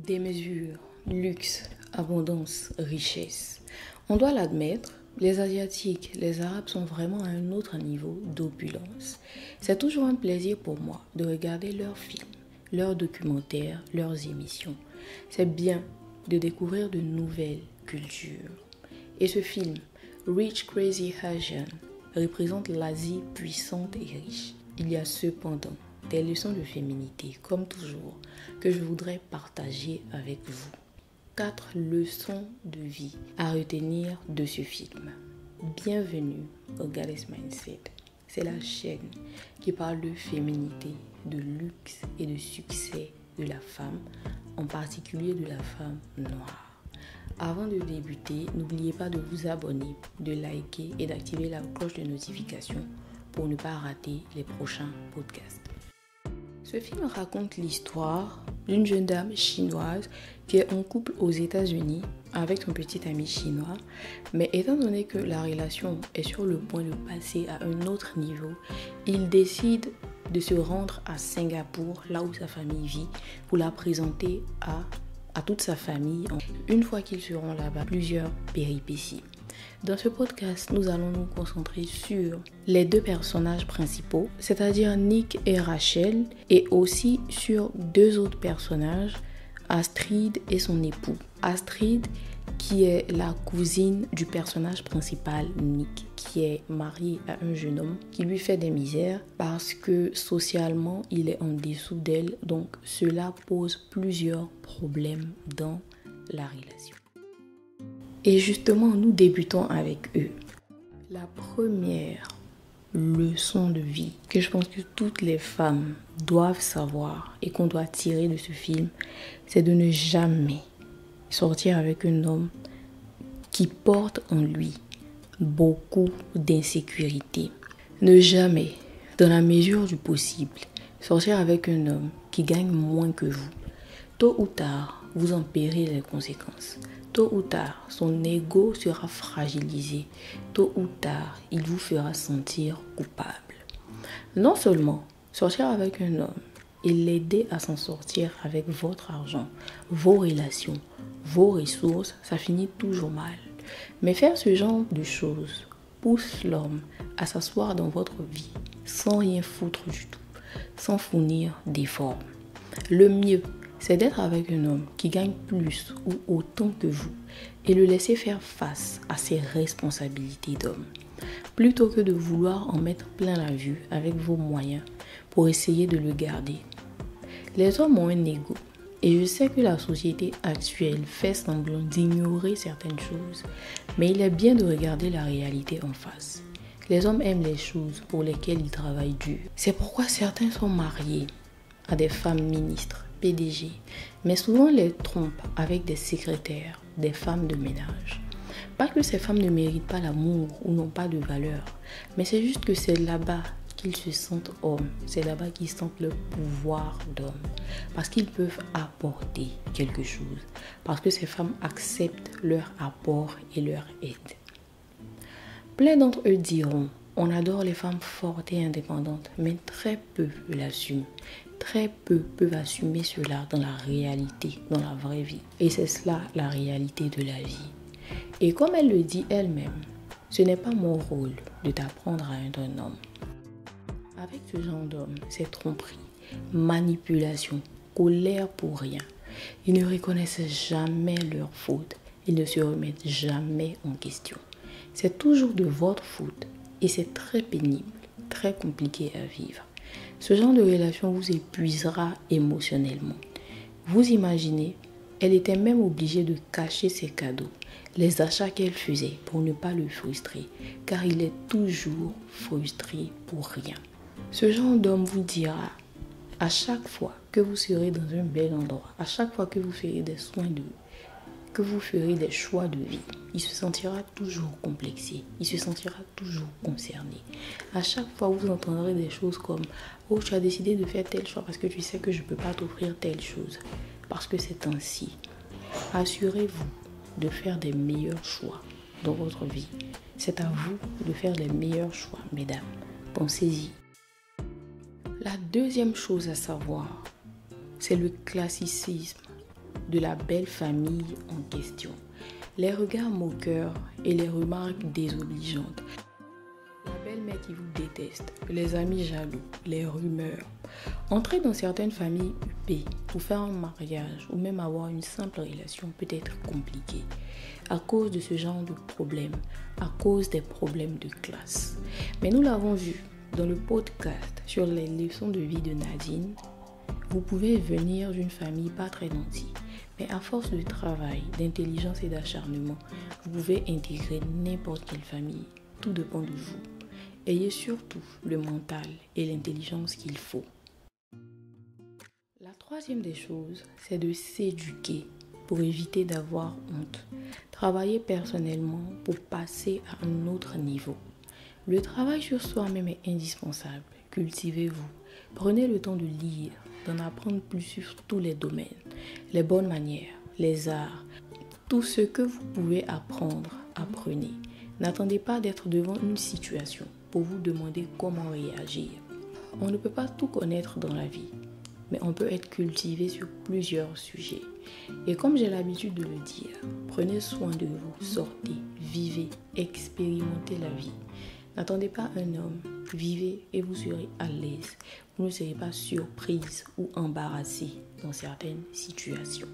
Démesure, luxe, abondance, richesse. On doit l'admettre, les Asiatiques, les Arabes sont vraiment à un autre niveau d'opulence. C'est toujours un plaisir pour moi de regarder leurs films, leurs documentaires, leurs émissions. C'est bien de découvrir de nouvelles cultures. Et ce film, Rich Crazy Asian, représente l'Asie puissante et riche. Il y a cependant des leçons de féminité, comme toujours, que je voudrais partager avec vous. 4 leçons de vie à retenir de ce film. Bienvenue au Goddess Mindset. C'est la chaîne qui parle de féminité, de luxe et de succès de la femme, en particulier de la femme noire. Avant de débuter, n'oubliez pas de vous abonner, de liker et d'activer la cloche de notification pour ne pas rater les prochains podcasts. Ce film raconte l'histoire d'une jeune dame chinoise qui est en couple aux États-Unis avec son petit ami chinois, mais étant donné que la relation est sur le point de passer à un autre niveau, il décide de se rendre à Singapour, là où sa famille vit, pour la présenter à toute sa famille. Une fois qu'ils seront là-bas, plusieurs péripéties. Dans ce podcast, nous allons nous concentrer sur les 2 personnages principaux, c'est-à-dire Nick et Rachel, et aussi sur 2 autres personnages, Astrid et son époux. Astrid, qui est la cousine du personnage principal, Nick, qui est marié à un jeune homme qui lui fait des misères parce que socialement, il est en dessous d'elle. Donc, cela pose plusieurs problèmes dans la relation. Et justement, nous débutons avec eux. La première leçon de vie que je pense que toutes les femmes doivent savoir et qu'on doit tirer de ce film, c'est de ne jamais sortir avec un homme qui porte en lui beaucoup d'insécurité. Ne jamais, dans la mesure du possible, sortir avec un homme qui gagne moins que vous. Tôt ou tard, vous en paierez les conséquences. Tôt ou tard, son ego sera fragilisé. Tôt ou tard, il vous fera sentir coupable. Non seulement sortir avec un homme et l'aider à s'en sortir avec votre argent, vos relations, vos ressources, ça finit toujours mal. Mais faire ce genre de choses pousse l'homme à s'asseoir dans votre vie sans rien foutre du tout, sans fournir d'efforts. Le mieux, c'est d'être avec un homme qui gagne plus ou autant que vous et le laisser faire face à ses responsabilités d'homme, plutôt que de vouloir en mettre plein la vue avec vos moyens pour essayer de le garder. Les hommes ont un ego et je sais que la société actuelle fait semblant d'ignorer certaines choses, mais il est bien de regarder la réalité en face. Les hommes aiment les choses pour lesquelles ils travaillent dur. C'est pourquoi certains sont mariés à des femmes ministres, PDG, mais souvent les trompent avec des secrétaires, des femmes de ménage. Pas que ces femmes ne méritent pas l'amour ou n'ont pas de valeur, mais c'est juste que c'est là-bas qu'ils se sentent hommes, c'est là-bas qu'ils sentent le pouvoir d'homme, parce qu'ils peuvent apporter quelque chose, parce que ces femmes acceptent leur apport et leur aide. Plein d'entre eux diront, on adore les femmes fortes et indépendantes, mais très peu l'assument. Très peu peuvent assumer cela dans la réalité, dans la vraie vie. Et c'est cela la réalité de la vie. Et comme elle le dit elle-même, ce n'est pas mon rôle de t'apprendre à être un homme. Avec ce genre d'homme, c'est tromperie, manipulation, colère pour rien. Ils ne reconnaissent jamais leurs fautes. Ils ne se remettent jamais en question. C'est toujours de votre faute et c'est très pénible, très compliqué à vivre. Ce genre de relation vous épuisera émotionnellement. Vous imaginez, elle était même obligée de cacher ses cadeaux, les achats qu'elle faisait pour ne pas le frustrer, car il est toujours frustré pour rien. Ce genre d'homme vous dira, à chaque fois que vous serez dans un bel endroit, à chaque fois que vous ferez des soins de que vous ferez des choix de vie, il se sentira toujours complexé, il se sentira toujours concerné. À chaque fois, vous entendrez des choses comme « Oh, tu as décidé de faire tel choix parce que tu sais que je ne peux pas t'offrir telle chose, parce que c'est ainsi. » Assurez-vous de faire des meilleurs choix dans votre vie. C'est à vous de faire les meilleurs choix, mesdames. Pensez-y. La deuxième chose à savoir, c'est le classicisme de la belle famille en question. Les regards moqueurs et les remarques désobligeantes. La belle-mère qui vous déteste, les amis jaloux, les rumeurs. Entrer dans certaines familles huppées pour faire un mariage ou même avoir une simple relation peut être compliqué à cause de ce genre de problèmes, à cause des problèmes de classe. Mais nous l'avons vu dans le podcast sur les leçons de vie de Nadine. Vous pouvez venir d'une famille pas très nantie, mais à force de travail, d'intelligence et d'acharnement, vous pouvez intégrer n'importe quelle famille. Tout dépend de vous. Ayez surtout le mental et l'intelligence qu'il faut. La troisième des choses, c'est de s'éduquer pour éviter d'avoir honte. Travailler personnellement pour passer à un autre niveau. Le travail sur soi-même est indispensable. Cultivez-vous. Prenez le temps de lire, d'en apprendre plus sur tous les domaines. Les bonnes manières, les arts, tout ce que vous pouvez apprendre, apprenez. N'attendez pas d'être devant une situation pour vous demander comment réagir. On ne peut pas tout connaître dans la vie, mais on peut être cultivé sur plusieurs sujets. Et comme j'ai l'habitude de le dire, prenez soin de vous, sortez, vivez, expérimentez la vie. N'attendez pas un homme, vivez et vous serez à l'aise. Vous ne serez pas surprise ou embarrassée dans certaines situations.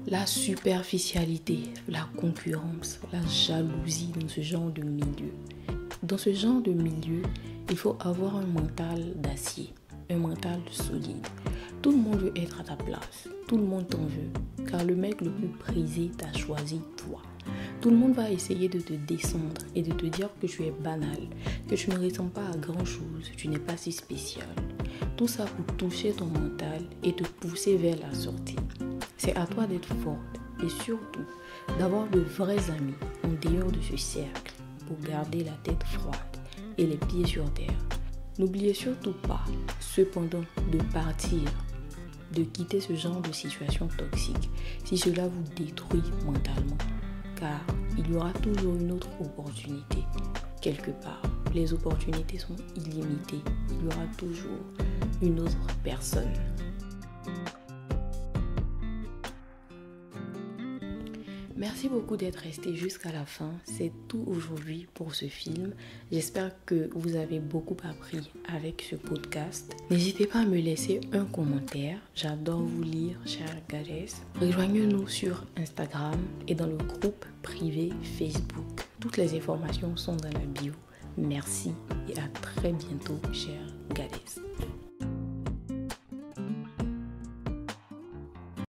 La superficialité, la concurrence, la jalousie dans ce genre de milieu. Dans ce genre de milieu, il faut avoir un mental d'acier, un mental solide. Tout le monde veut être à ta place, tout le monde t'en veut, car le mec le plus prisé t'a choisi toi. Tout le monde va essayer de te descendre et de te dire que tu es banal, que tu ne ressembles pas à grand chose, tu n'es pas si spécial. Tout ça pour toucher ton mental et te pousser vers la sortie. C'est à toi d'être forte et surtout d'avoir de vrais amis en dehors de ce cercle pour garder la tête froide et les pieds sur terre. N'oubliez surtout pas, cependant, de partir, de quitter ce genre de situation toxique si cela vous détruit mentalement. Car il y aura toujours une autre opportunité quelque part. Les opportunités sont illimitées. Il y aura toujours une autre personne. Merci beaucoup d'être resté jusqu'à la fin. C'est tout aujourd'hui pour ce film. J'espère que vous avez beaucoup appris avec ce podcast. N'hésitez pas à me laisser un commentaire. J'adore vous lire, chère Gadès. Rejoignez-nous sur Instagram et dans le groupe privé Facebook. Toutes les informations sont dans la bio. Merci et à très bientôt, chère Gadès.